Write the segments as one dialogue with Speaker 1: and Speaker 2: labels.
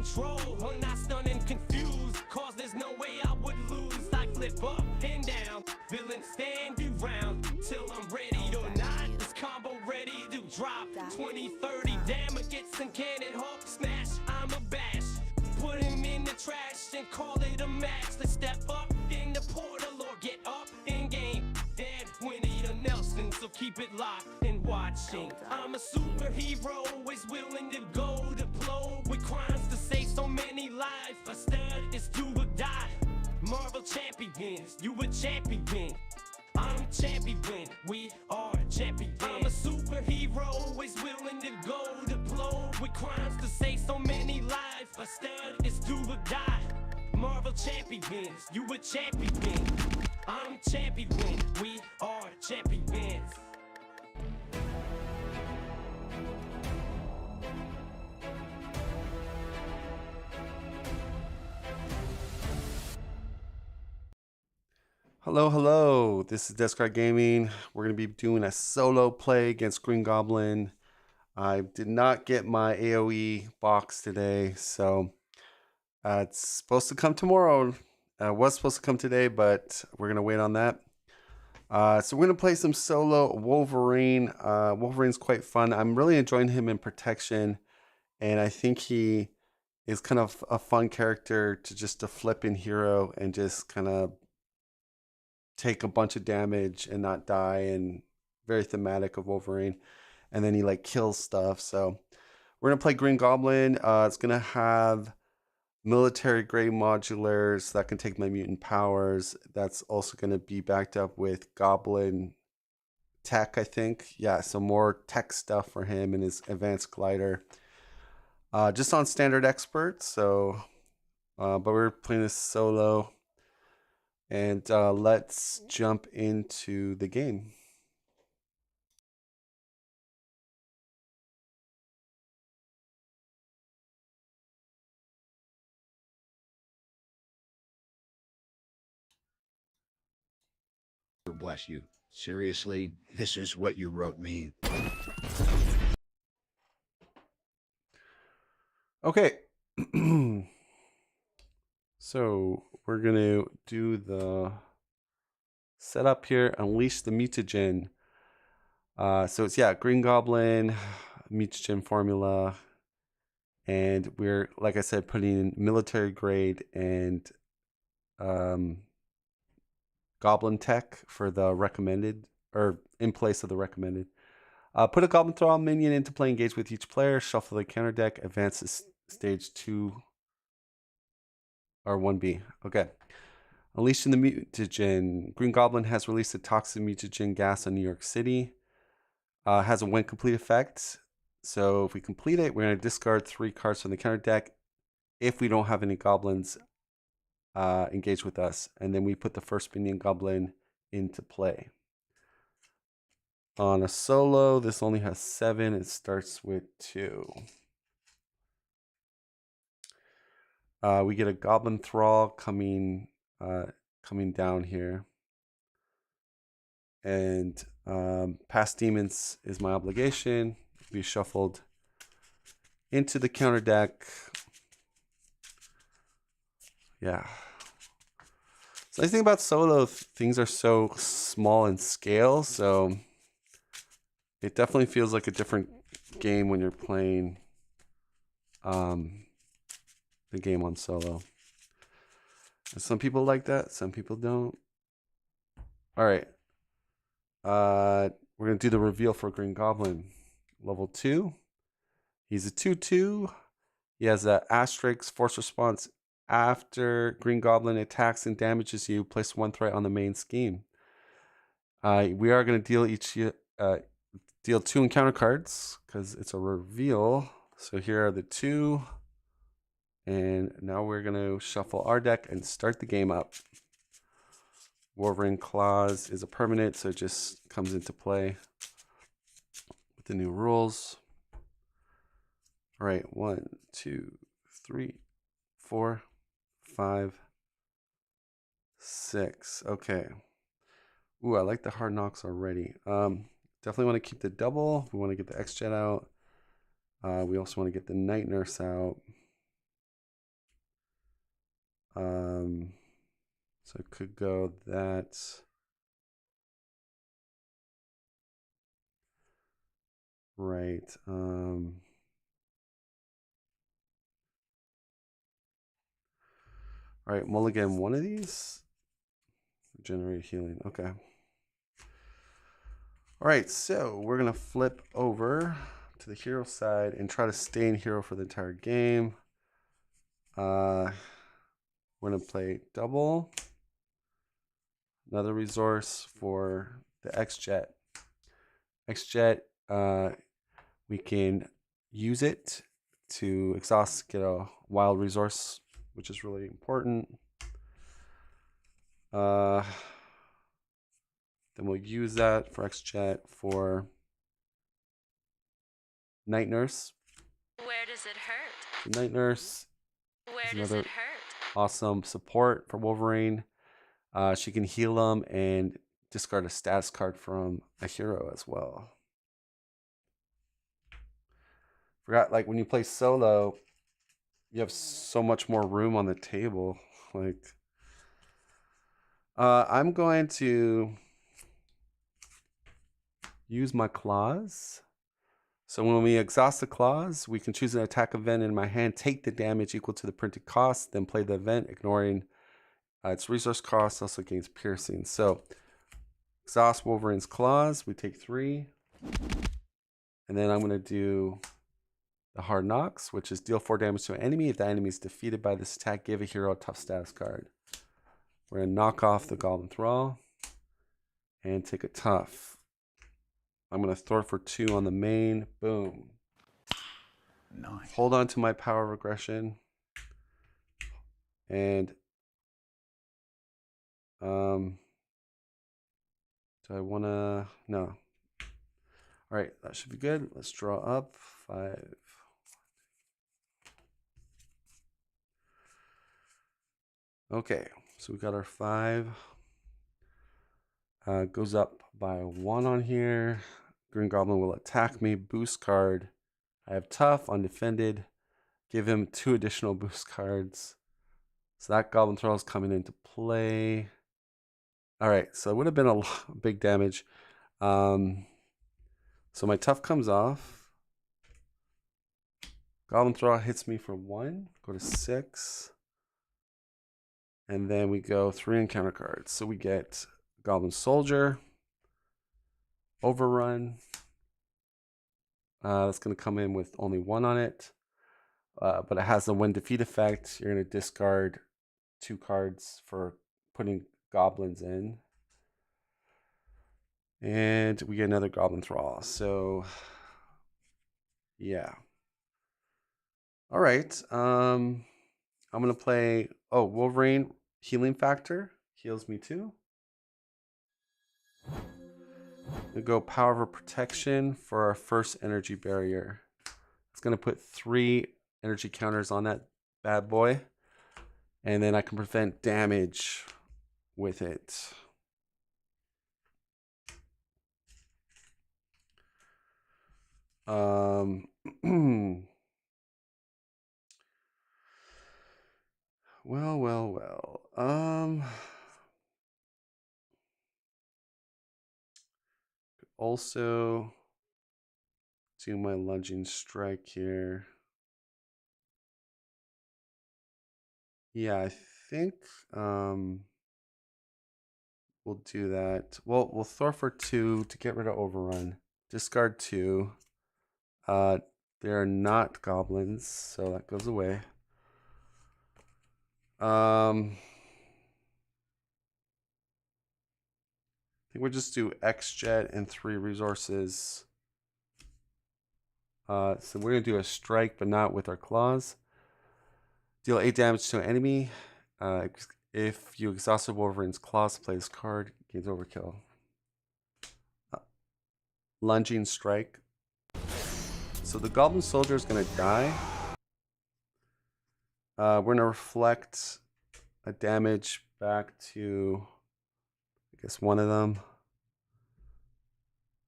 Speaker 1: control. I'm not stunned and confused, cause there's no way I would lose. I flip up and down, villain stand you round till I'm ready or not. This combo ready to drop 20-30 damage, get some cannon hawk smash. I'm a bash, put him in the trash and call it a match. Let's step up in the portal or get up in game. Dead Winnie the Nelson, so keep it locked and watching. I'm a superhero, always willing to go to blow with crimes to save so many lives. A stud is do or die. Marvel champions, you a champion. I'm champion, we are champions. I'm a superhero, always willing to go to blow with crimes to save so many lives. A stud is do or die. Marvel champions, you a champion. I'm champion, we are champions.
Speaker 2: Hello, this is Descart Gaming. We're going to be doing a solo play against Green Goblin. I did not get my AoE box today, so it's supposed to come tomorrow. Was supposed to come today, but we're going to wait on that. So we're going to play some solo Wolverine. Wolverine's quite fun. I'm really enjoying him in protection, and I think he is kind of a fun character to just a flipping hero and just kind of take a bunch of damage and not die, and very thematic of Wolverine. And then he like kills stuff. So we're gonna play Green Goblin. It's gonna have military grade modulars that can take my mutant powers. That's also gonna be backed up with Goblin tech, I think. Yeah, so more tech stuff for him and his advanced glider. Just on standard expert. So but we're playing this solo. And let's jump into the game.
Speaker 3: Bless you. Seriously, this is what you wrote me.
Speaker 2: Okay. So we're going to do the setup here, unleash the mutagen. So it's, yeah, Green Goblin, mutagen formula. And we're, like I said, putting in military grade and Goblin tech for the recommended, or in place of the recommended. Put a Goblin Thrall minion into play, engage with each player, shuffle the counter deck, advance to stage 2 or 1B. Okay. Unleashing the mutagen. Green Goblin has released a toxic mutagen gas on New York City. Has a when complete effect. So if we complete it, we're going to discard 3 cards from the counter deck. If we don't have any goblins engage with us, and then we put the first minion goblin into play. On a solo, this only has 7. It starts with 2. We get a Goblin Thrall coming down here, and Past Demons is my obligation. Be shuffled into the counter deck. Yeah. So the nice thing about solo, things are so small in scale, so it definitely feels like a different game when you're playing the game on solo. And some people like that, some people don't. All right. We're going to do the reveal for Green Goblin. Level 2. He's a 2/2. He has an asterisk force response. After Green Goblin attacks and damages you, place 1 threat on the main scheme. We are going to deal 2 encounter cards because it's a reveal. So here are the 2. And now we're going to shuffle our deck and start the game up. Wolverine Claws is a permanent, so it just comes into play with the new rules. All right, 1, 2, 3, 4, 5, 6. Okay. Ooh, I like the hard knocks already. Definitely want to keep the double. We want to get the X-Jet out. We also want to get the Night Nurse out. So it could go that. Right. All right, mulligan one of these. Generate healing. Okay. All right, so we're gonna flip over to the hero side and try to stay in hero for the entire game. We're gonna play double. Another resource for the X-Jet. X-Jet, we can use it to exhaust, get a wild resource, which is really important. Then we'll use that for X-Jet for Night Nurse.
Speaker 4: Where does it hurt?
Speaker 2: Night Nurse
Speaker 4: Where
Speaker 2: is
Speaker 4: does
Speaker 2: another
Speaker 4: it hurt?
Speaker 2: awesome support for Wolverine. She can heal him and discard a status card from a hero as well. Forgot, like when you play solo, you have so much more room on the table. Like, I'm going to use my claws. So when we exhaust the claws, we can choose an attack event in my hand, take the damage equal to the printed cost, then play the event, ignoring its resource cost, also gains piercing. So exhaust Wolverine's claws, we take 3. And then I'm going to do the hard knocks, which is deal 4 damage to an enemy. If the enemy is defeated by this attack, give a hero a tough status card. We're going to knock off the Goblin Thrall and take a tough. I'm going to throw it for 2 on the main. Boom.
Speaker 3: Nice.
Speaker 2: Hold on to my power of aggression. And do I want to? No. All right, that should be good. Let's draw up 5. Okay, so we got our 5. Goes up by 1 on here. Green Goblin will attack me. Boost card. I have tough, undefended. Give him 2 additional boost cards. So that Goblin Thrall is coming into play. All right, so it would have been a big damage. So my tough comes off. Goblin Thrall hits me for 1. Go to 6. And then we go 3 encounter cards. So we get Goblin Soldier, Overrun. That's going to come in with only 1 on it. But it has a when defeat effect. You're going to discard 2 cards for putting goblins in. And we get another Goblin Thrall. So, yeah. All right. I'm going to play... Oh, Wolverine Healing Factor. Heals me too. We go Power of Protection for our first energy barrier. It's going to put 3 energy counters on that bad boy. And then I can prevent damage with it. Well. Also do my lunging strike here. Yeah, I think we'll do that. Well, we'll throw for 2 to get rid of Overrun. Discard 2. They are not goblins, so that goes away. I think we'll just do X-Jet and 3 resources. So we're going to do a strike, but not with our claws. Deal 8 damage to an enemy. If you exhausted Wolverine's claws, play this card. Gains overkill. Lunging strike. So the Goblin Soldier is going to die. We're going to reflect a damage back to, I guess, one of them.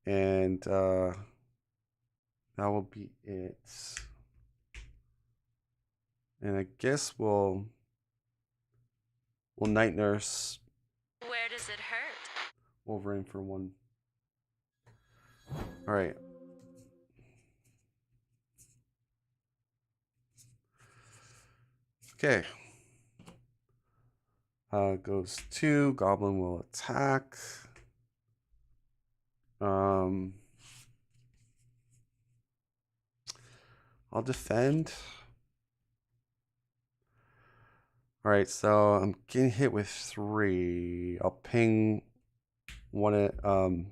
Speaker 2: And that will be it. And I guess we'll We'll Night Nurse
Speaker 4: Where does it hurt?
Speaker 2: Wolverine for 1. All right. Okay. Goes 2. Goblin will attack. I'll defend. All right, so I'm getting hit with 3. I'll ping one.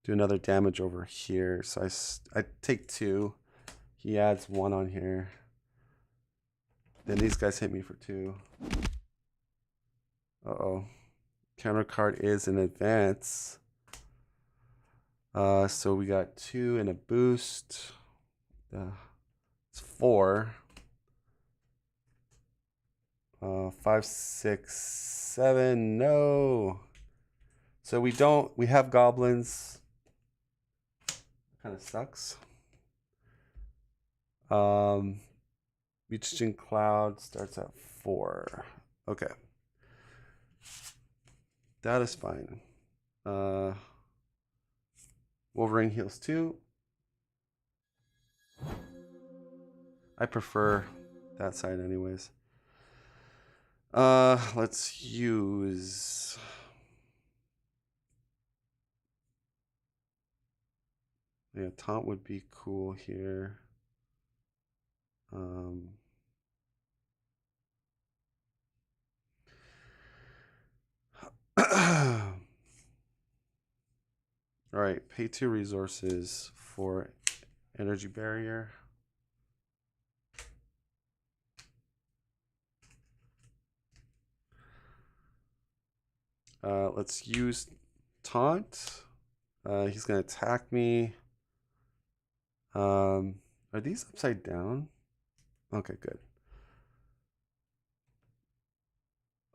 Speaker 2: Do another damage over here. So I take 2. He adds 1 on here. Then these guys hit me for 2. Uh-oh. Counter card is an advance. So we got 2 and a boost. It's 4. 5, 6, 7. No. So we have goblins. Kind of sucks. Reaching Cloud starts at 4. Okay. That is fine. Wolverine heals 2. I prefer that side anyways. Let's use... Yeah, taunt would be cool here. All right, pay 2 resources for energy barrier. Let's use taunt. He's gonna attack me. Are these upside down? Okay, good.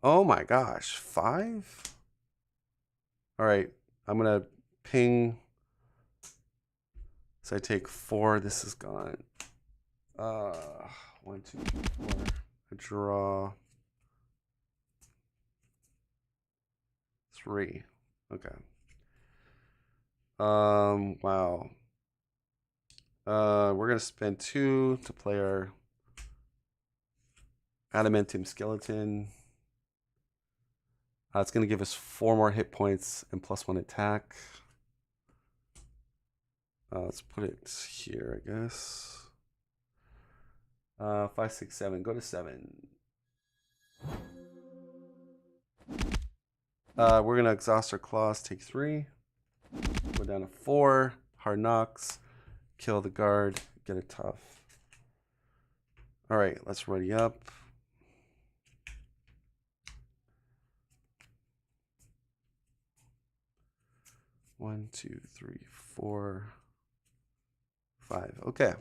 Speaker 2: Oh my gosh, 5? All right, I'm gonna ping. So I take 4. This is gone. 1, 2, 3, 4. I draw 3. Okay. Wow. We're gonna spend 2 to play our Adamantium Skeleton. It's gonna give us 4 more hit points and +1 attack. Let's put it here, I guess. 5, 6, 7. Go to 7. We're gonna exhaust our claws. Take 3. Go down to 4. Hard knocks. Kill the guard. Get a tough. All right, let's ready up. One, 2, 3, 4, 5. Okay.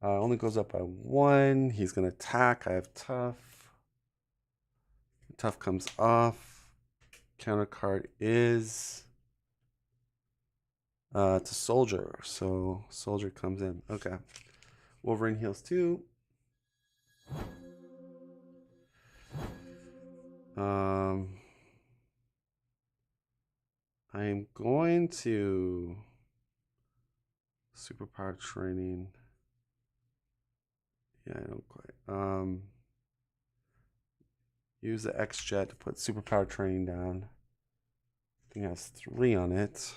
Speaker 2: Only goes up by 1. He's gonna attack. I have tough. Tough comes off. Counter card is it's a soldier. So soldier comes in. Okay. Wolverine heals 2. I am going to superpower training. Yeah, I don't quite. Use the X jet to put superpower training down. I think it has 3 on it.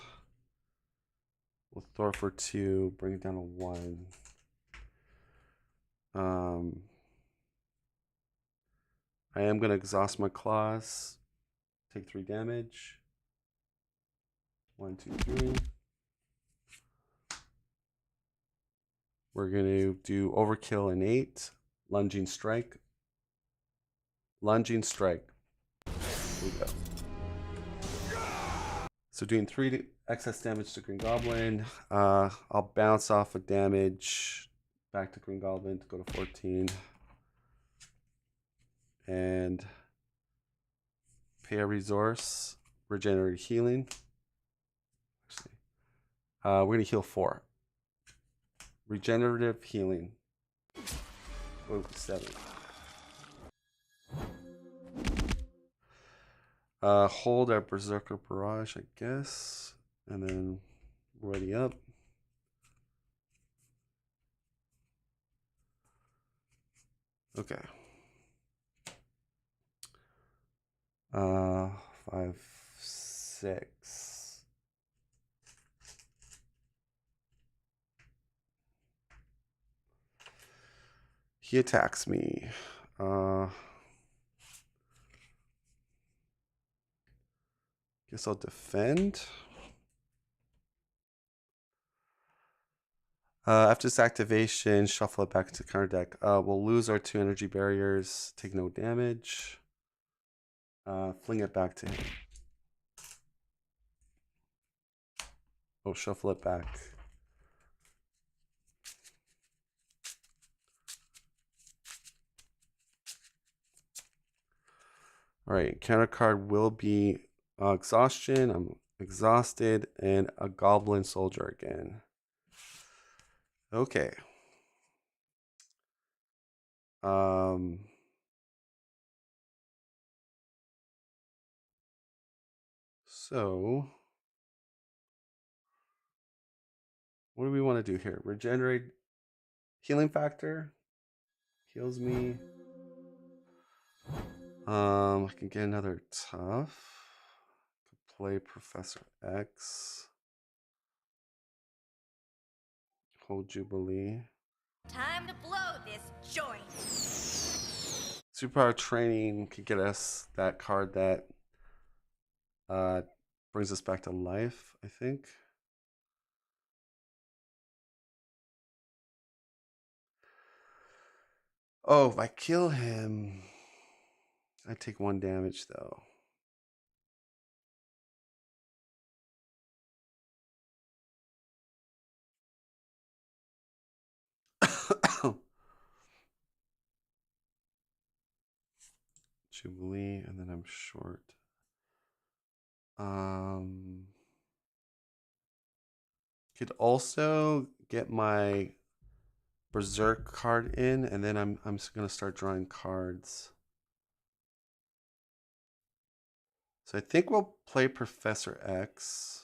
Speaker 2: We'll throw it for 2, bring it down to 1. I am gonna exhaust my claws. Take 3 damage. 1, 2, 3. We're gonna do overkill in 8. Lunging strike. Lunging strike. Here we go. So doing 3 excess damage to Green Goblin. I'll bounce off of damage back to Green Goblin to go to 14. And pay a resource. Regenerative healing. Actually, we're going to heal 4. Regenerative healing. Go to 7. Hold our Berserker Barrage, I guess. And then ready up. Okay. 5, 6. He attacks me. Guess I'll defend. After this activation, shuffle it back into counter deck. We'll lose our 2 energy barriers, take no damage. Fling it back to him. Oh, shuffle it back. All right, counter card will be exhaustion. I'm exhausted, and a goblin soldier again. Okay. So what do we want to do here? Regenerate healing factor. Heals me. I can get another tough. Could play Professor X. Hold Jubilee.
Speaker 5: Time to blow this joint.
Speaker 2: Superpower training could get us that card that brings us back to life, I think. Oh, if I kill him, I take 1 damage though. Jubilee, and then I'm short. Could also get my Berserk card in, and then I'm just gonna start drawing cards. So I think we'll play Professor X.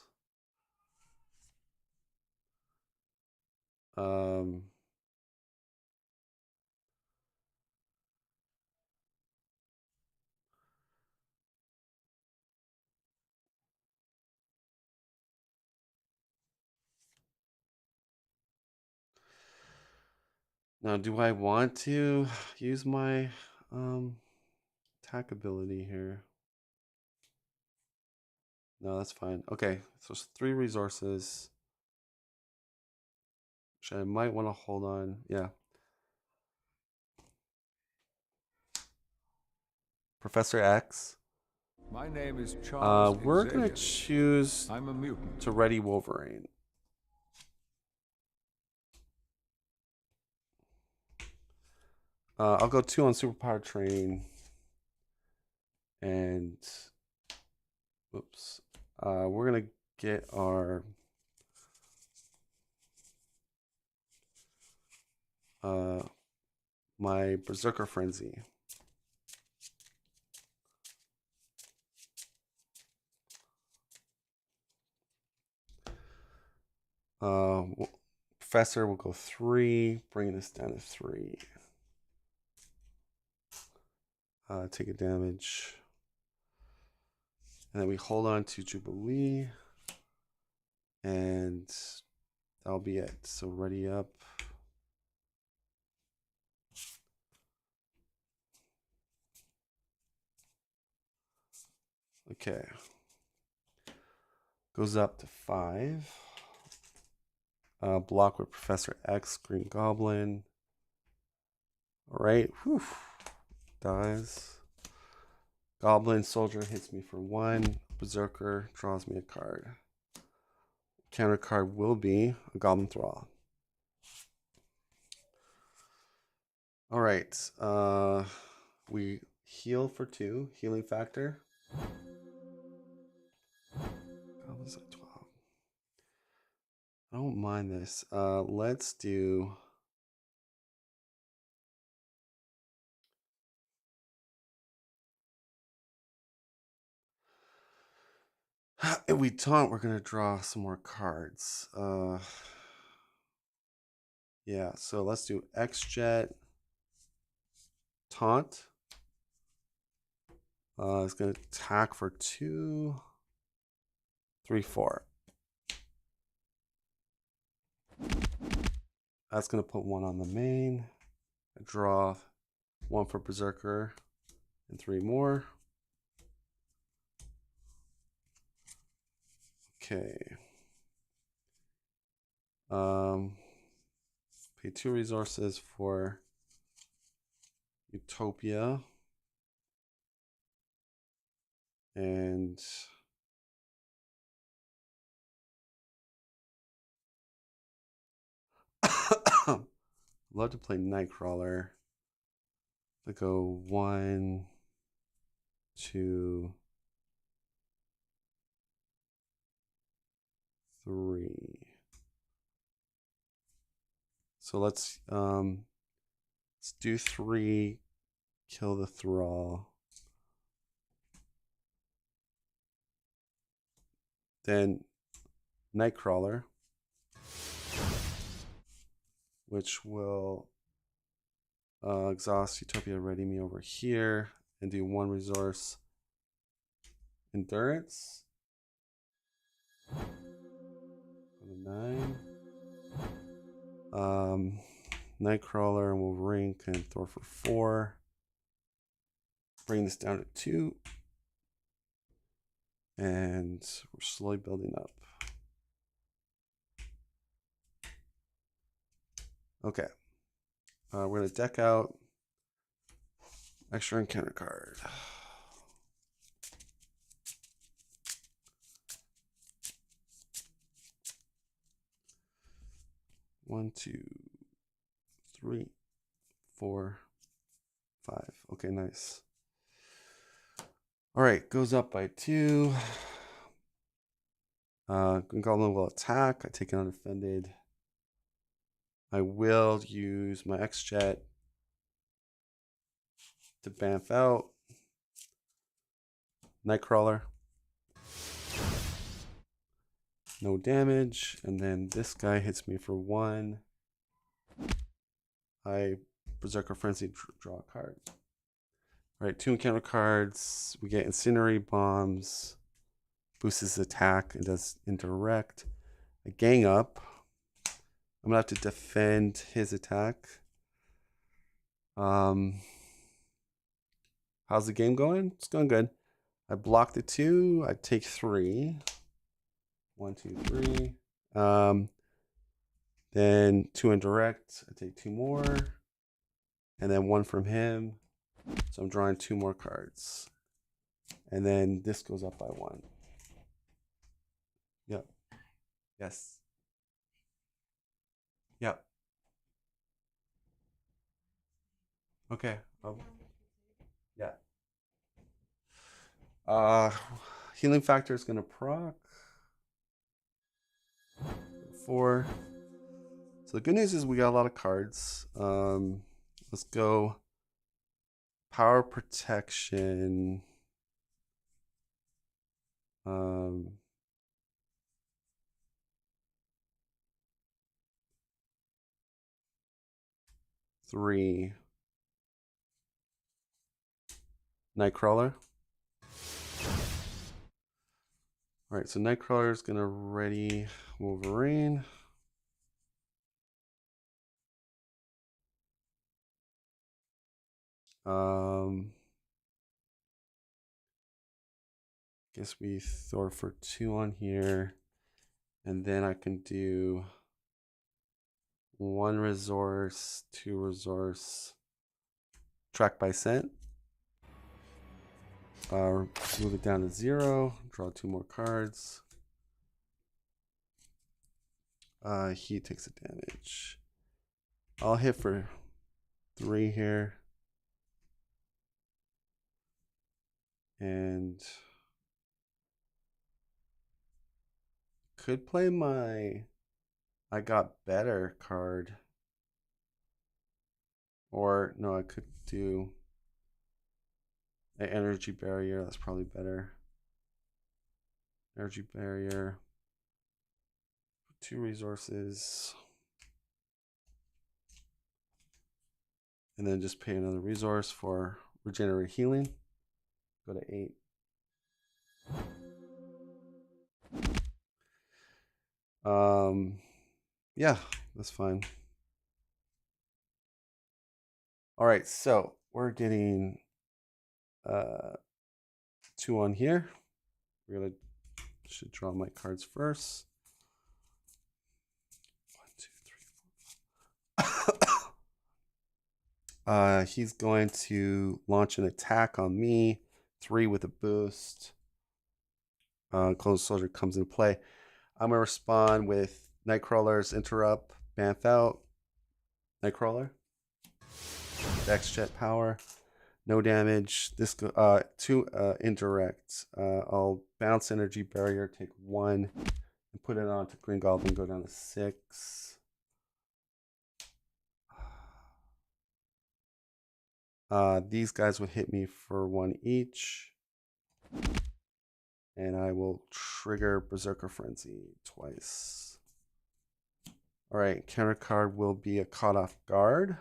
Speaker 2: Now, do I want to use my attack ability here? No, that's fine. Okay, so it's 3 resources, which I might want to hold on. Yeah. Professor X.
Speaker 6: My name is Charles.
Speaker 2: We're gonna choose
Speaker 6: I'm a mutant.
Speaker 2: to ready Wolverine. I'll go 2 on superpower training, and whoops, we're gonna get our my Berserker Frenzy. Professor will go 3, bringing this down to 3. Take a damage. And then we hold on to Jubilee. And that'll be it. So ready up. Okay. Goes up to 5. Block with Professor X, Green Goblin. All right. Whew. Dies. Goblin Soldier hits me for 1. Berserker draws me a card. Counter card will be a Goblin Thrall. All right. We heal for 2. Healing factor. Goblin's like 12. I don't mind this. Let's do... If we don't, we're gonna draw some more cards. Yeah, so let's do X-Jet Taunt. It's gonna attack for 2, 3, 4. That's gonna put 1 on the main. I draw 1 for Berserker and 3 more. Okay. Pay 2 resources for Utopia. And love to play Nightcrawler. I go 1, 2, 3. So let's do 3, kill the Thrall. Then Nightcrawler, which will exhaust Utopia, ready me over here, and do 1 resource Endurance. Go to 9. Nightcrawler and Wolverine can throw for 4. Bring this down to 2. And we're slowly building up. Okay. We're going to deck out extra encounter card. One, 2, 3, 4, 5. Okay, nice. All right, goes up by 2. Green Goblin will attack. I take it undefended. I will use my X-Jet to bamf out. Nightcrawler. No damage. And then this guy hits me for 1. I Berserker Frenzy, draw a card. All right, 2 encounter cards. We get Incinerary Bombs. Boosts his attack and does indirect. I gang up. I'm gonna have to defend his attack. How's the game going? It's going good. I block the 2. I take 3. 1, 2, 3. Then 2 indirect. I take 2 more. And then 1 from him. So I'm drawing 2 more cards. And then this goes up by 1. Yep. Yes. Yep. Okay. Yeah. Healing Factor is gonna proc 4. So the good news is we got a lot of cards. Let's go Power Protection. 3. Nightcrawler. All right, so Nightcrawler is gonna ready Wolverine. Guess we throw for 2 on here, and then I can do 1 resource, 2 resource, track by scent. Move it down to 0. Draw 2 more cards. He takes the damage. I'll hit for 3 here. And could play my I got better card. Or no, I could do an energy barrier. That's probably better. Energy barrier. 2 resources. And then just pay another resource for regenerate healing. Go to 8. Yeah, that's fine. All right, so we're getting 2 on here. Should draw my cards first. 1, 2, 3, 4. He's going to launch an attack on me. 3 with a boost. Clone Soldier comes into play. I'm gonna respond with Nightcrawler's Interrupt, Bamf out. Nightcrawler. Dex Jet Power. No damage. This 2 indirect. I'll bounce Energy Barrier, take 1, and put it onto Green Goblin. Go down to 6. These guys would hit me for 1 each, and I will trigger Berserker Frenzy twice. All right, counter card will be a Caught Off Guard.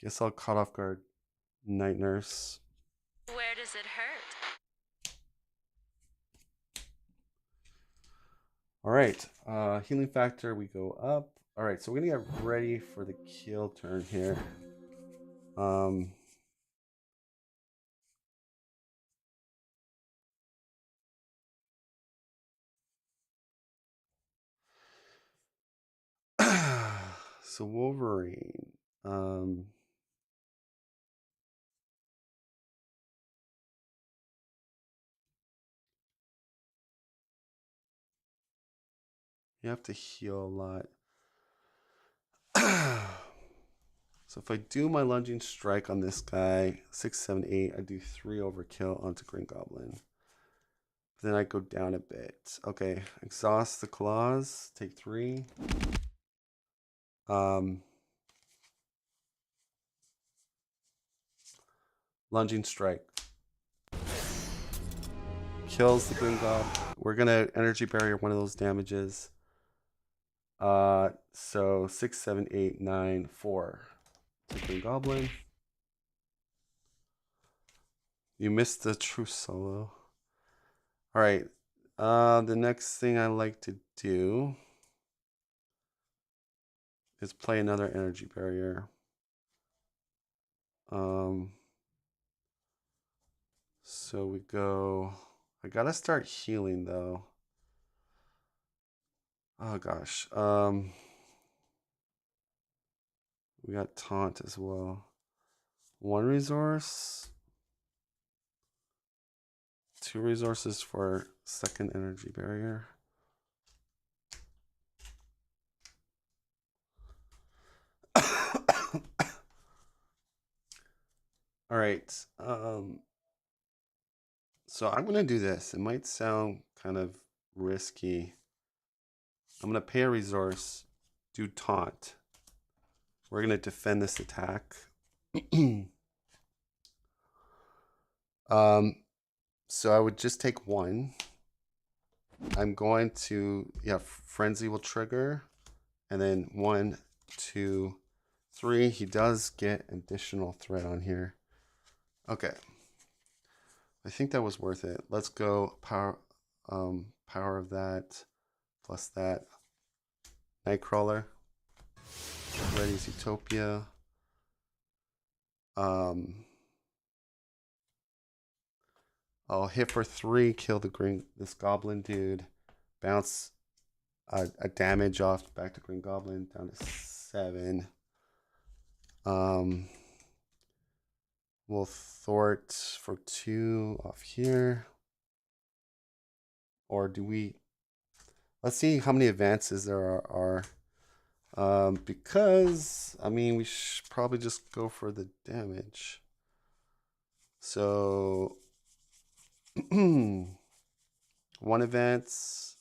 Speaker 2: Guess I'll Caught Off Guard Night Nurse.
Speaker 4: Where does it hurt?
Speaker 2: All right, healing factor, we go up. All right, so we're gonna get ready for the kill turn here. So Wolverine. You have to heal a lot. So if I do my lunging strike on this guy, 6, 7, 8, I do 3 overkill onto Green Goblin. Then I go down a bit. Okay, exhaust the claws, take 3. Lunging strike. Kills the Green Goblin. We're gonna energy barrier one of those damages. So 6, 7, 8, 9, 4. To Green Goblin. You missed the true solo. All right. The next thing I like to do is play another energy barrier. So we go. I gotta start healing though. Oh gosh. We got taunt as well. 1 resource. 2 resources for second energy barrier. All right. So I'm gonna do this. It might sound kind of risky. I'm gonna pay a resource, do taunt. We're gonna defend this attack. So I would just take 1. I'm going to, Frenzy will trigger. And then 1, 2, 3. He does get additional threat on here. Okay. I think that was worth it. Let's go power of that plus that. Nightcrawler. Ready's Utopia. I'll hit for 3, kill this Goblin dude. Bounce a damage off back to Green Goblin down to 7. We'll thwart for 2 off here. Or do we? Let's see how many advances there are. Because I mean we should probably just go for the damage. So 1 advance.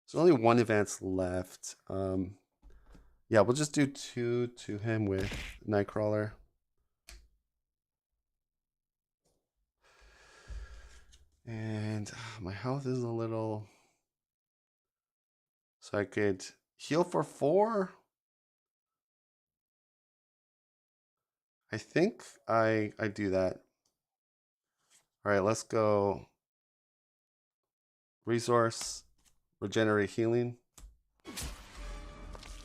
Speaker 2: There's only 1 advance left. Yeah, we'll just do 2 to him with Nightcrawler. And my health is a little... So I could heal for 4. I think I do that. All right, let's go. Resource, regenerate healing.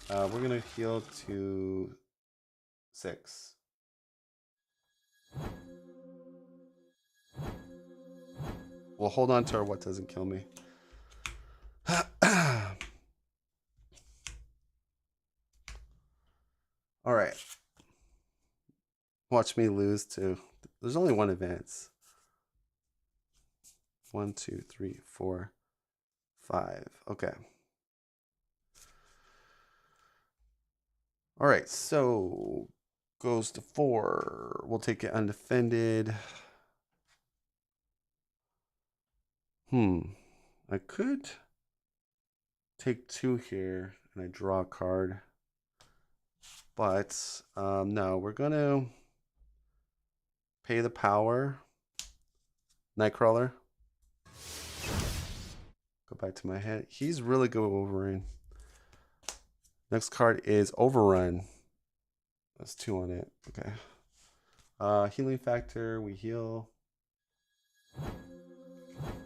Speaker 2: We're gonna heal to 6. We'll hold on to our what doesn't kill me. All right. Watch me lose to... There's only one advance. 1, 2, 3, 4, 5. Okay. All right, so goes to 4. We'll take it undefended. I could take 2 here and I draw a card. But no, we're gonna pay the power. Nightcrawler. Go back to my head. He's really good with Wolverine. Next card is Overrun. That's 2 on it. Okay. Healing factor. We heal.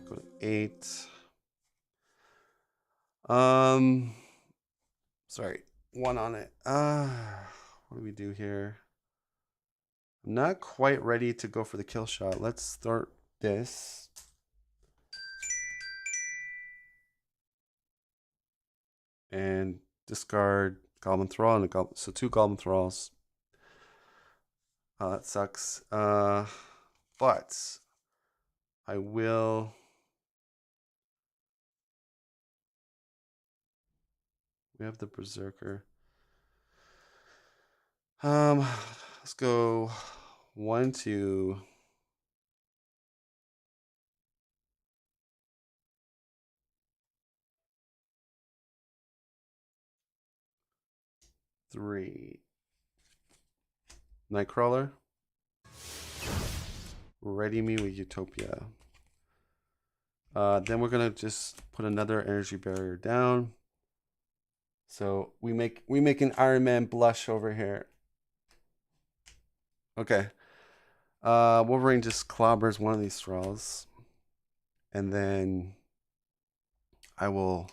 Speaker 2: Go to 8. Sorry. 1 on it. What do we do here? I'm not quite ready to go for the kill shot. Let's start this. And discard Goblin Thrall and a Goblin. So 2 Goblin Thralls. That sucks. But I will. We have the Berserker. Let's go 1, 2. 3. Nightcrawler. Ready me with Utopia. Then we're gonna just put another energy barrier down. So we make an Iron Man blush over here. Okay. Wolverine just clobbers one of these thralls. And then I will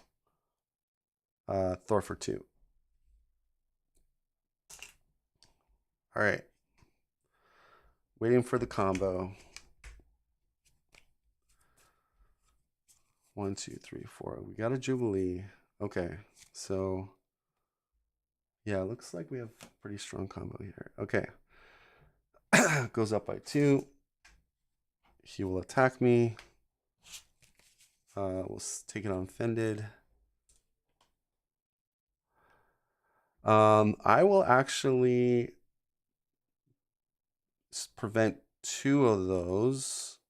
Speaker 2: Thor for 2. All right. Waiting for the combo. 1, 2, 3, 4. We got a Jubilee. Okay. So yeah, looks like we have a pretty strong combo here. Okay. Goes up by 2. He will attack me. We'll take it on offended. I will actually prevent 2 of those.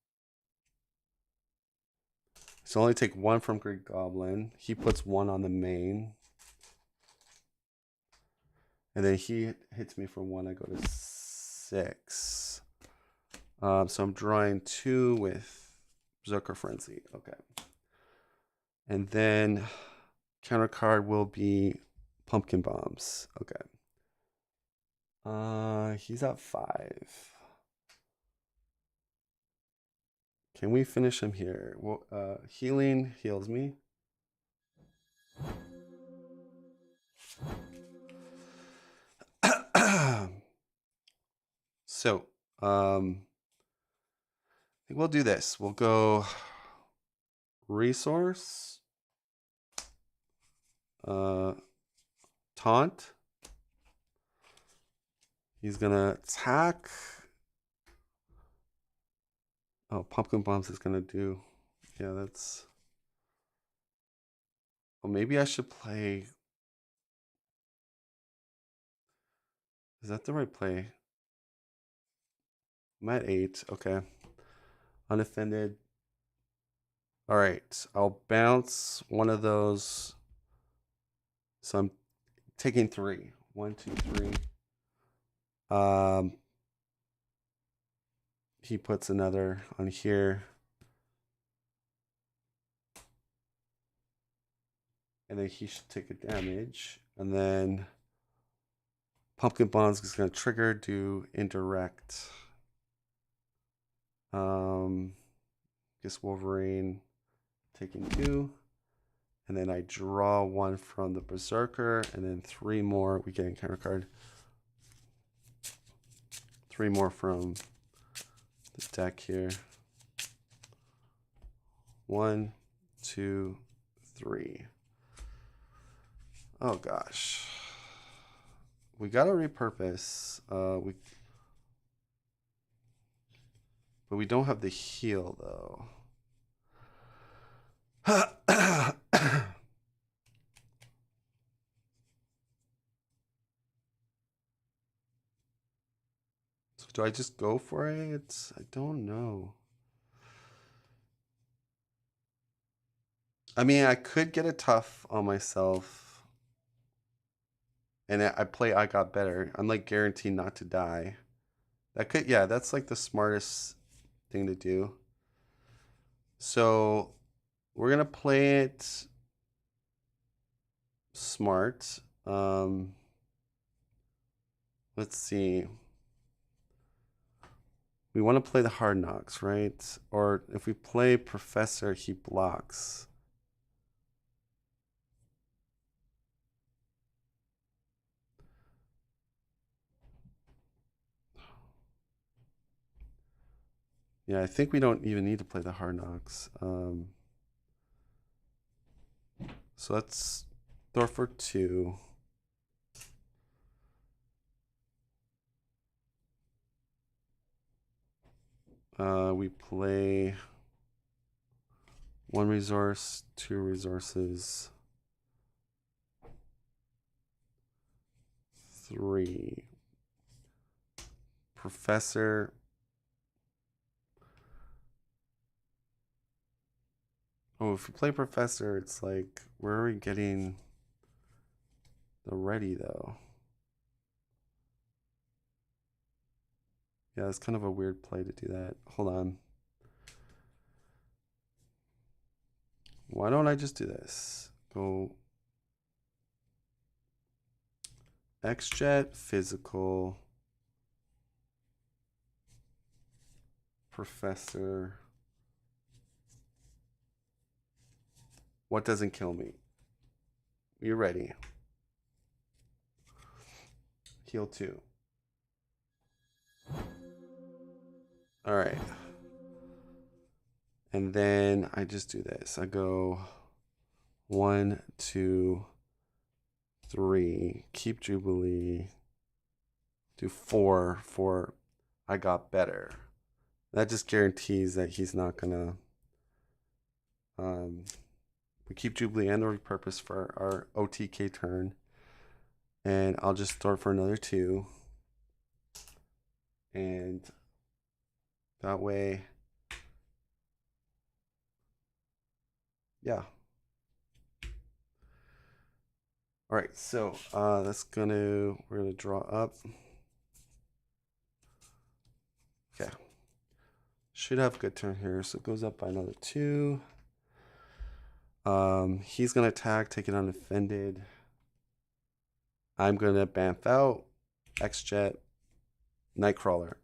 Speaker 2: So only take 1 from Great Goblin. He puts 1 on the main. And then he hits me for 1. I go to 6. So I'm drawing 2 with Berserker Frenzy. Okay. And then counter card will be Pumpkin Bombs. Okay. He's at 5. Can we finish him here? Well, healing heals me. So, I think we'll do this. We'll go resource, taunt. He's gonna attack. Oh, Pumpkin Bombs is gonna do. Yeah, that's. Well, maybe I should play. Is that the right play? I'm at 8. Okay. Unoffended. All right. I'll bounce one of those. So I'm taking 3. 1, 2, 3. He puts another on here. and then he should take a damage. And then Pumpkin Bombs is going to trigger, do indirect. Guess Wolverine taking 2. And then I draw 1 from the Berserker, and then 3 more. We get a counter card. 3 more from the deck here. 1, 2, 3. Oh gosh. We gotta repurpose. But we don't have the heal though. So do I just go for it? I don't know. I mean, I could get a tough on myself. And I play I Got Better. I'm like guaranteed not to die. That could, yeah, that's like the smartest thing to do. So we're gonna play it smart. Let's see. We want to play the Hard Knocks, right? Or if we play Professor, he blocks. Yeah, I think we don't even need to play the Hard Knocks. So let's throw for 2. We play 1 resource, 2 resources, 3. Professor. Oh, if we play Professor, it's like, where are we getting the ready though? Yeah, it's kind of a weird play to do that. Hold on. Why don't I just do this? Go X-Jet, physical, Professor. What doesn't kill me? You're ready. Heal 2. All right. And then I just do this. I go 1, 2, 3. Keep Jubilee. Do 4 for I Got Better. That just guarantees that he's not gonna. We keep Jubilee and the repurpose for our OTK turn. And I'll just throw it for another 2. And that way, yeah. All right, so we're gonna draw up. Okay, should have a good turn here. So it goes up by another 2. He's gonna attack, take it unoffended. I'm gonna bamf out, X-Jet, Nightcrawler.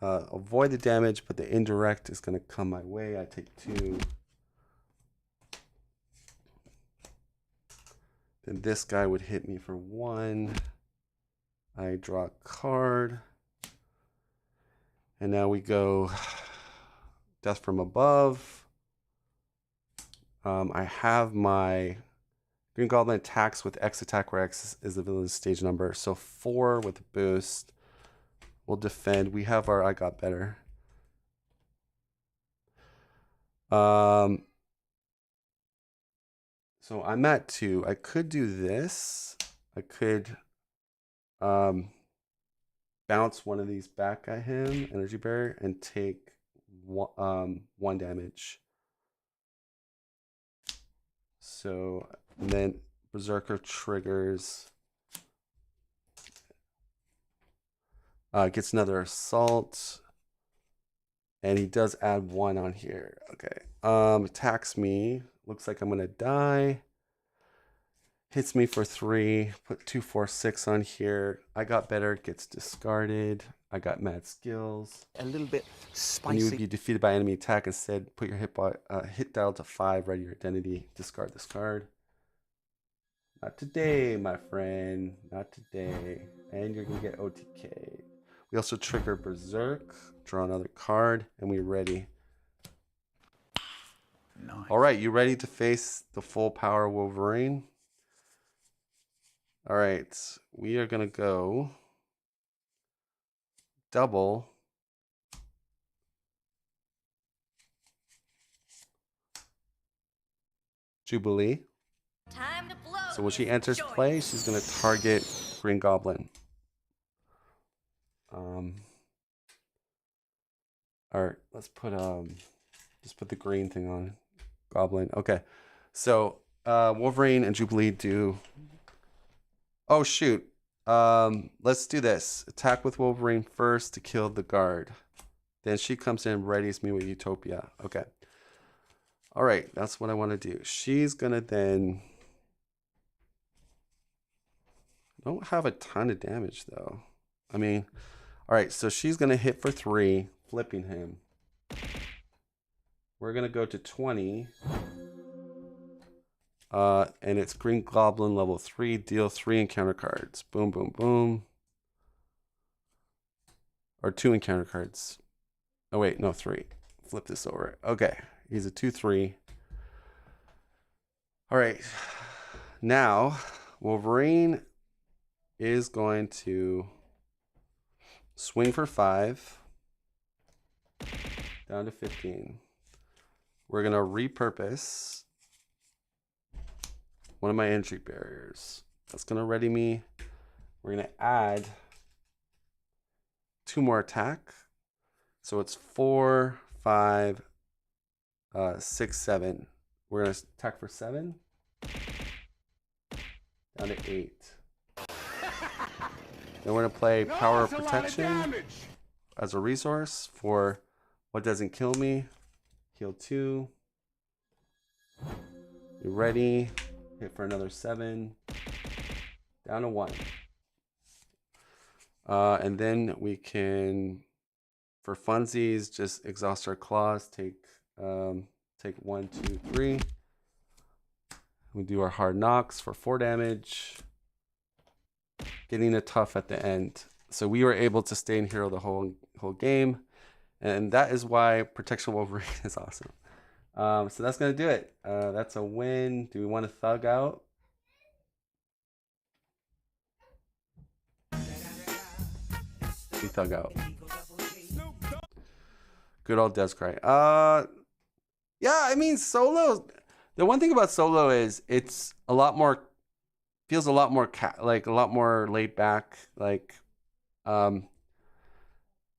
Speaker 2: Avoid the damage, but the indirect is gonna come my way. I take 2. Then this guy would hit me for 1. I draw a card. And now we go Death from Above. I have my Green Goblin attacks with X attack, where X is the villain's stage number. So 4 with a boost. We'll defend. We have our I Got Better. So I'm at 2. I could do this. I could bounce one of these back at him, Energy Barrier, and take 1 damage. So, and then Berserker triggers. Gets another assault. And he does add 1 on here. Okay. Attacks me Looks like I'm gonna die. Hits me for 3. Put 2, 4, 6 on here. I got better. Gets discarded. I got mad skills.
Speaker 7: A little bit
Speaker 2: When you would
Speaker 7: spicy.
Speaker 2: be defeated by enemy attack, instead put your hit dial to 5. Write your identity. Discard this card. Not today, my friend. Not today. And you're gonna get OTK. We also trigger Berserk. Draw another card, and we're ready.
Speaker 3: Nice.
Speaker 2: All right, you ready to face the full power Wolverine? All right, we are gonna go double Jubilee.
Speaker 5: Time to blow.
Speaker 2: So when she
Speaker 5: this
Speaker 2: enters
Speaker 5: joint.
Speaker 2: play, she's gonna target Green Goblin. All right, let's put just put the green thing on Goblin. Okay, so Wolverine and Jubilee do. Oh shoot. Let's do this. Attack with Wolverine first to kill the guard. Then she comes in and readies me with Utopia. Okay. All right, that's what I want to do. She's gonna then. Don't have a ton of damage though. I mean, all right, so she's gonna hit for 3, flipping him. We're gonna go to 20. And it's Green Goblin level 3, deal 3 encounter cards. Boom, boom, boom. Or 2 encounter cards. Oh wait, no, 3. Flip this over. Okay, he's a 2/3. All right, now Wolverine is going to swing for 5, down to 15. We're gonna repurpose one of my entry barriers. That's gonna ready me. We're gonna add 2 more attack. So it's 4, 5, 6, 7. We're gonna attack for 7. Down to 8. Then we're gonna play Power of Protection as a resource for what doesn't kill me. Heal 2. You ready? Hit for another 7. Down to 1. And then we can, for funsies, just exhaust our claws. Take 1, 2, 3. We do our hard knocks for 4 damage. Getting a tough at the end. So we were able to stay in hero the whole game. And that is why Protection Wolverine is awesome. So that's going to do it. That's a win. Do we want to thug out? We thug out. Good old Descry. Yeah, I mean, solo. The one thing about solo is it's a lot more, feels a lot more like a lot more laid back. Like,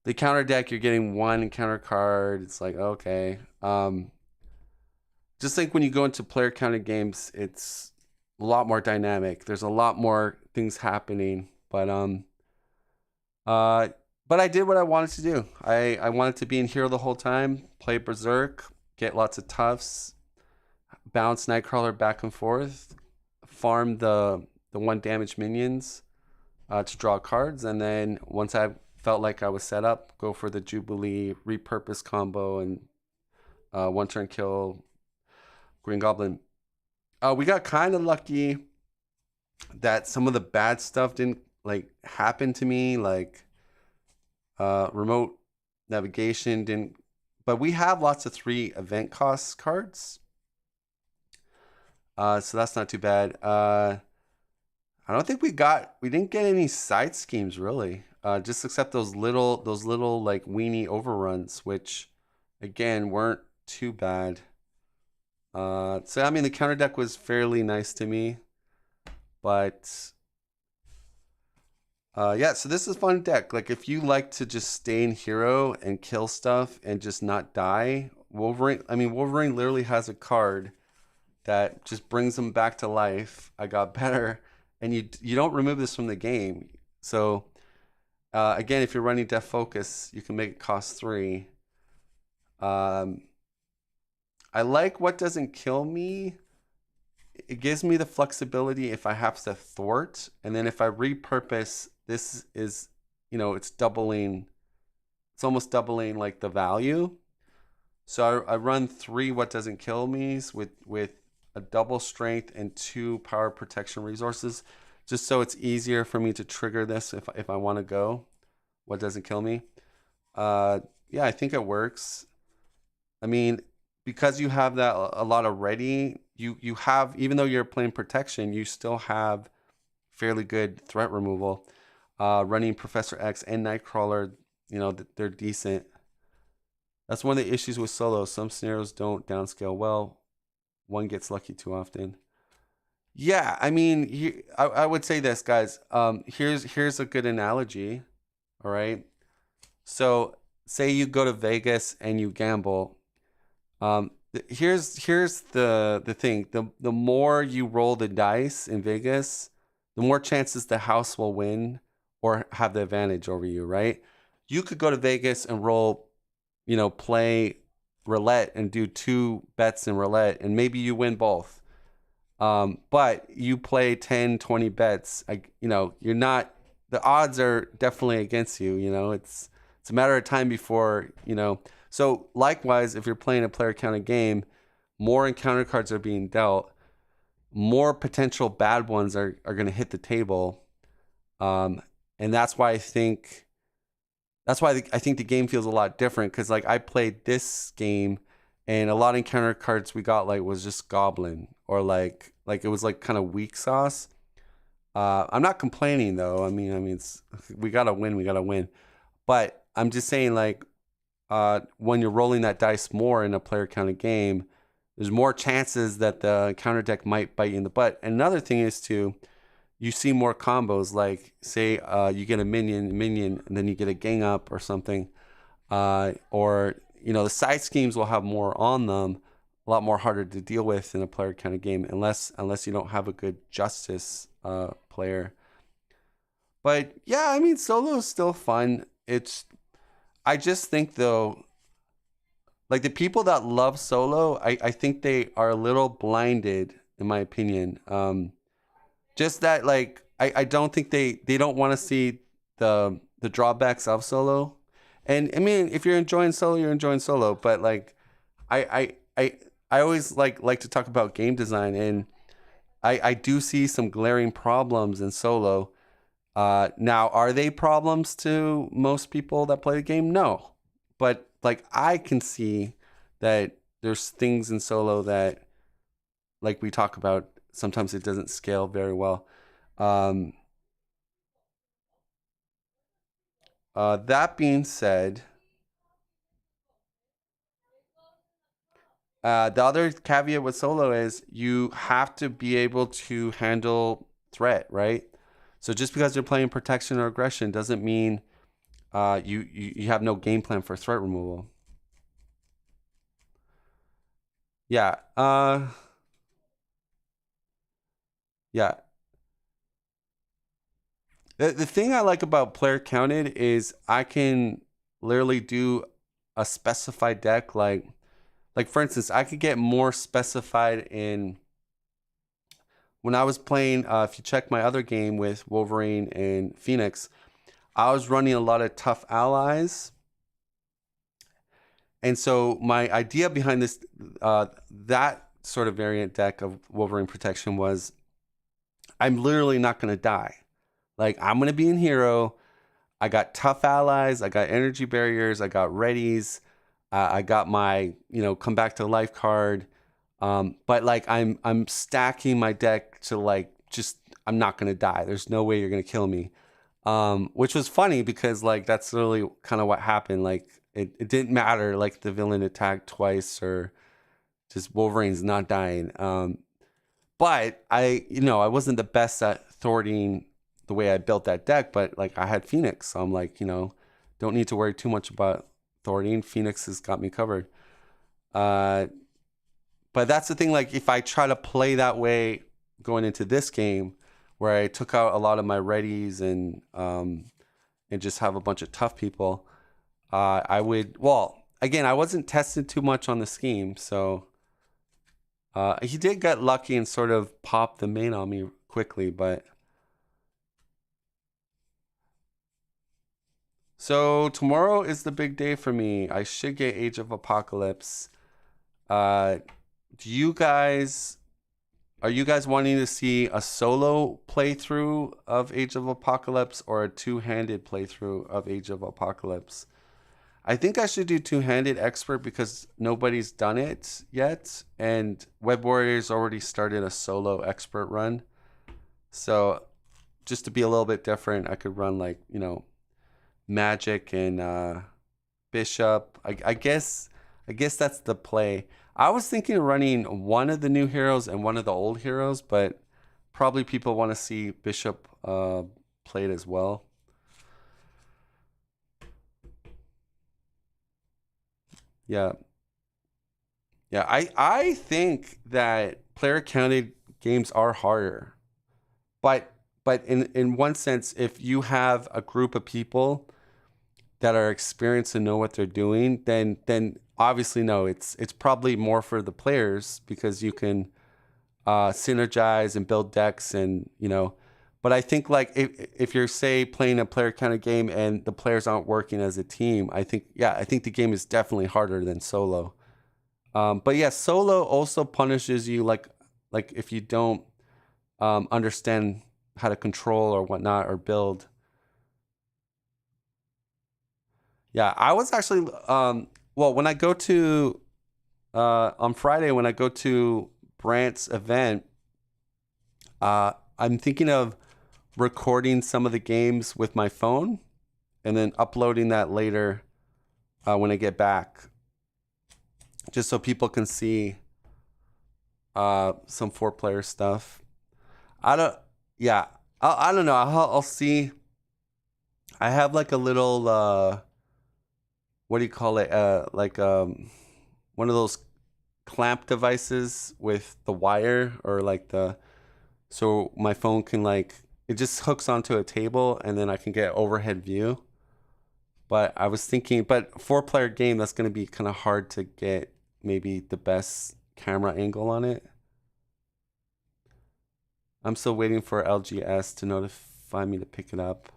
Speaker 2: the counter deck, you're getting 1 encounter card. It's like, okay. Just like when you go into player counted games, it's a lot more dynamic. There's a lot more things happening. But I did what I wanted to do. I wanted to be in hero the whole time, play Berserk, get lots of toughs, bounce Nightcrawler back and forth, farm the 1 damage minions to draw cards, and then once I felt like I was set up, go for the Jubilee repurpose combo and 1 turn kill Green Goblin. We got kind of lucky that some of the bad stuff didn't like happen to me, like remote navigation didn't, but we have lots of 3 event cost cards, so that's not too bad. I don't think we didn't get any side schemes really, just except those little like weenie overruns, which again weren't too bad. So I mean the counter deck was fairly nice to me, but yeah, so this is a fun deck. Like if you like to just stay in hero and kill stuff and just not die, Wolverine literally has a card that just brings them back to life. I got better, and you don't remove this from the game. So again, if you're running Death Focus, you can make it cost 3. I like what doesn't kill me. It gives me the flexibility if I have to thwart, and then if I repurpose, this is, it's doubling. It's almost doubling like the value. So I run 3 what doesn't kill me's with a double strength and 2 power protection resources, just so it's easier for me to trigger this if I want to go what doesn't kill me. Yeah, I think it works. I mean, because you have that a lot of ready, you have, even though you're playing protection, you still have fairly good threat removal. Running Professor X and Nightcrawler, they're decent. That's one of the issues with solo. Some scenarios don't downscale well. One gets lucky too often. Yeah, I mean, I would say this, guys. Here's a good analogy. All right. So say you go to Vegas and you gamble. Here's the thing. The more you roll the dice in Vegas, the more chances the house will win or have the advantage over you, right? You could go to Vegas and roll, play roulette and do 2 bets in roulette, and maybe you win both. But you play 10, 20 bets, you're not, the odds are definitely against you, it's a matter of time before, So likewise, if you're playing a player counted game, more encounter cards are being dealt, more potential bad ones are going to hit the table. And that's why I think the game feels a lot different, because like I played this game and a lot of encounter cards we got like was just Goblin, or like it was like kind of weak sauce. I'm not complaining though. I mean, we gotta win. But I'm just saying, like, when you're rolling that dice more in a player counted game, there's more chances that the counter deck might bite you in the butt. And another thing is too, you see more combos, like say you get a minion, and then you get a gang up or something, or the side schemes will have more on them, a lot more harder to deal with in a player counted game, unless you don't have a good justice player. But yeah, I mean, solo is still fun. I just think though, like the people that love solo, I think they are a little blinded, in my opinion. Just that, like, I don't think they don't want to see the drawbacks of solo. And I mean, if you're enjoying solo, you're enjoying solo. But like, I always like to talk about game design, and I do see some glaring problems in solo. Now, are they problems to most people that play the game? No. But like, I can see that there's things in solo that, like we talk about, sometimes it doesn't scale very well. That being said, the other caveat with solo is you have to be able to handle threat, right? So just because you're playing protection or aggression doesn't mean you have no game plan for threat removal. Yeah. Yeah. The thing I like about player counted is I can literally do a specified deck. Like for instance, I could get more specified in when I was playing. If you check my other game with Wolverine and Phoenix, I was running a lot of tough allies. And so my idea behind this, that sort of variant deck of Wolverine protection was, I'm literally not going to die. Like, I'm going to be in hero. I got tough allies. I got energy barriers. I got readies. I got my, come back to life card. But like, I'm stacking my deck to like, just, I'm not going to die. There's no way you're going to kill me. Which was funny because like, that's literally kind of what happened. Like, it didn't matter. Like, the villain attacked twice or just Wolverine's not dying. But I wasn't the best at thwarting the way I built that deck, but like I had Phoenix. So I'm like, don't need to worry too much about thwarting. Phoenix has got me covered. But that's the thing, like if I try to play that way going into this game where I took out a lot of my readies and just have a bunch of tough people, I would, well, again, I wasn't tested too much on the scheme, so He did get lucky and sort of pop the main on me quickly, but... So tomorrow is the big day for me. I should get Age of Apocalypse. Do you guys... Are you guys wanting to see a solo playthrough of Age of Apocalypse or a two-handed playthrough of Age of Apocalypse? I think I should do two-handed expert because nobody's done it yet, and Web Warriors already started a solo expert run. So just to be a little bit different, I could run like, you know, Magic and Bishop. I guess that's the play. I was thinking of running one of the new heroes and one of the old heroes, but probably people want to see Bishop played as well. Yeah. Yeah, I think that player counted games are harder. But in one sense, if you have a group of people that are experienced and know what they're doing, then obviously no, it's probably more for the players because you can synergize and build decks and, you know. But I think like if you're say playing a player counted game and the players aren't working as a team, I think the game is definitely harder than solo. But yeah, solo also punishes you like if you don't understand how to control or whatnot or build. Yeah, I was actually well, when I go to on Friday when I go to Brant's event, I'm thinking of recording some of the games with my phone and then uploading that later when I get back, just so people can see some 4-player stuff. I don't know. I'll see. I have like a little what do you call it? Like one of those clamp devices with the wire or like so my phone can like, it just hooks onto a table and then I can get overhead view. But I was thinking, but 4-player game, that's going to be kind of hard to get maybe the best camera angle on it. I'm still waiting for LGS to notify me to pick it up.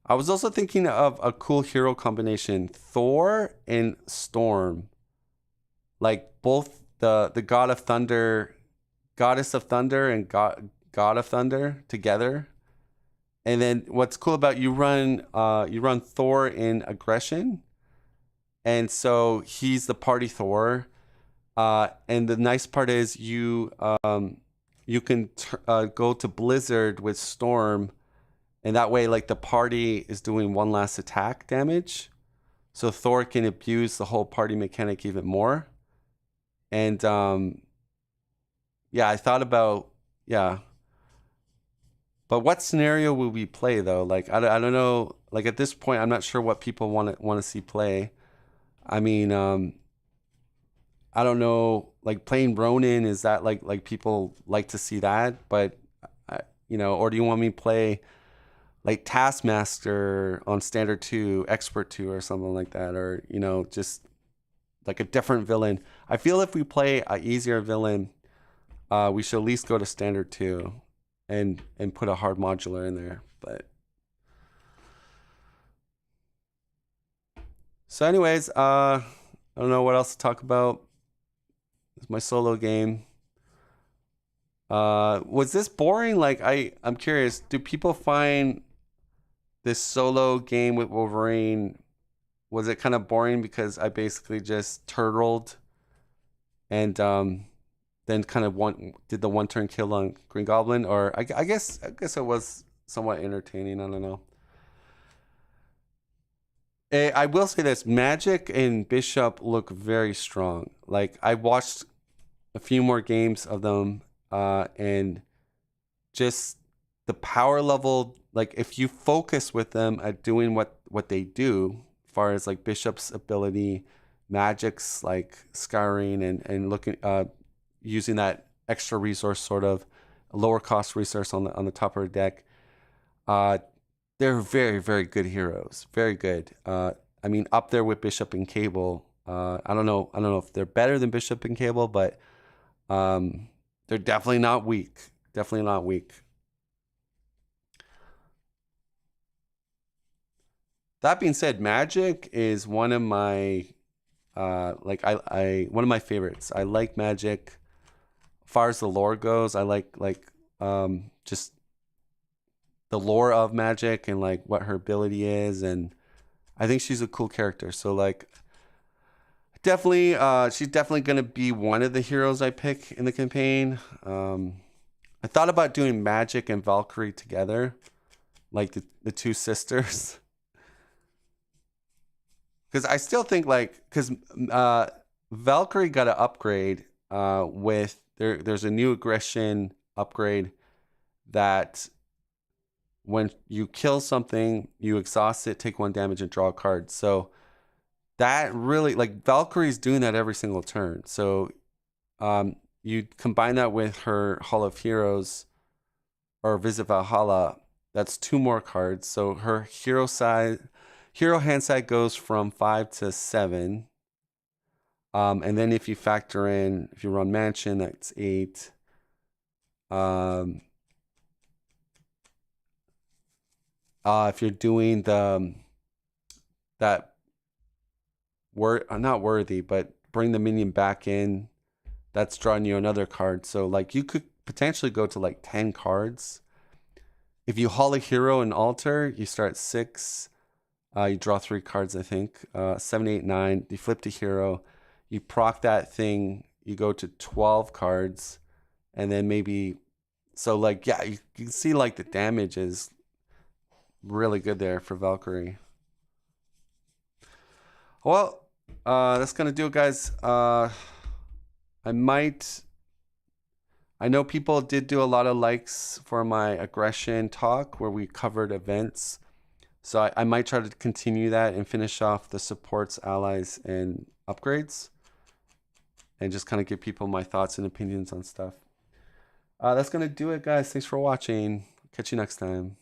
Speaker 2: I was also thinking of a cool hero combination, Thor and Storm. Like both the God of Thunder, Goddess of Thunder and God of Thunder together. And then what's cool about you run Thor in aggression. And so he's the party Thor. And the nice part is you can go to Blizzard with Storm. And that way, like, the party is doing one last attack damage. So Thor can abuse the whole party mechanic even more. And, yeah, I thought about, yeah. But what scenario will we play, though? Like, I don't know. Like, at this point, I'm not sure what people want to see play. I mean, I don't know. Like, playing Ronin, is that, like people like to see that? But, you know, or do you want me to play like Taskmaster on Standard 2, Expert 2 or something like that, or, you know, just like a different villain. I feel if we play an easier villain, we should at least go to Standard 2 and put a hard modular in there. But so anyways, I don't know what else to talk about. It's my solo game. Was this boring? Like, I'm curious, do people find this solo game with Wolverine, was it kind of boring because I basically just turtled and then kind of did the one-turn kill on Green Goblin? Or I guess it was somewhat entertaining. I don't know. I will say this, Magic and Bishop look very strong. Like, I watched a few more games of them and just the power level, like if you focus with them at doing what they do, as far as like Bishop's ability, Magic's like scouring and looking using that extra resource, sort of a lower cost resource on the top of the deck. They're very, very good heroes. Very good. I I mean, up there with Bishop and Cable. I don't know if they're better than Bishop and Cable, but they're definitely not weak. Definitely not weak. That being said, Magic is one of my one of my favorites. I like Magic. As far as the lore goes, I like just the lore of Magic and like what her ability is, and I think she's a cool character. So like definitely she's definitely gonna be one of the heroes I pick in the campaign. I thought about doing Magic and Valkyrie together, like the two sisters. Because I still think because Valkyrie got an upgrade with there's a new aggression upgrade that when you kill something, you exhaust it, take 1 damage, and draw a card. So that really, like, Valkyrie's doing that every single turn. So you combine that with her Hall of Heroes or Visit Valhalla, that's 2 more cards. So her hero hand side goes from 5 to 7. And then if you factor in, if you run Mansion, that's 8. If you're doing not worthy, but bring the minion back in, that's drawing you another card. So like you could potentially go to like 10 cards. If you haul a hero and altar, you start at 6. You draw 3 cards, I think. 7, 8, 9. You flip to hero. You proc that thing. You go to 12 cards. And then maybe... So, like, yeah, you can see, like, the damage is really good there for Valkyrie. Well, that's going to do it, guys. I know people did do a lot of likes for my aggression talk where we covered events. So I might try to continue that and finish off the supports, allies, and upgrades. And just kind of give people my thoughts and opinions on stuff. That's going to do it, guys. Thanks for watching. Catch you next time.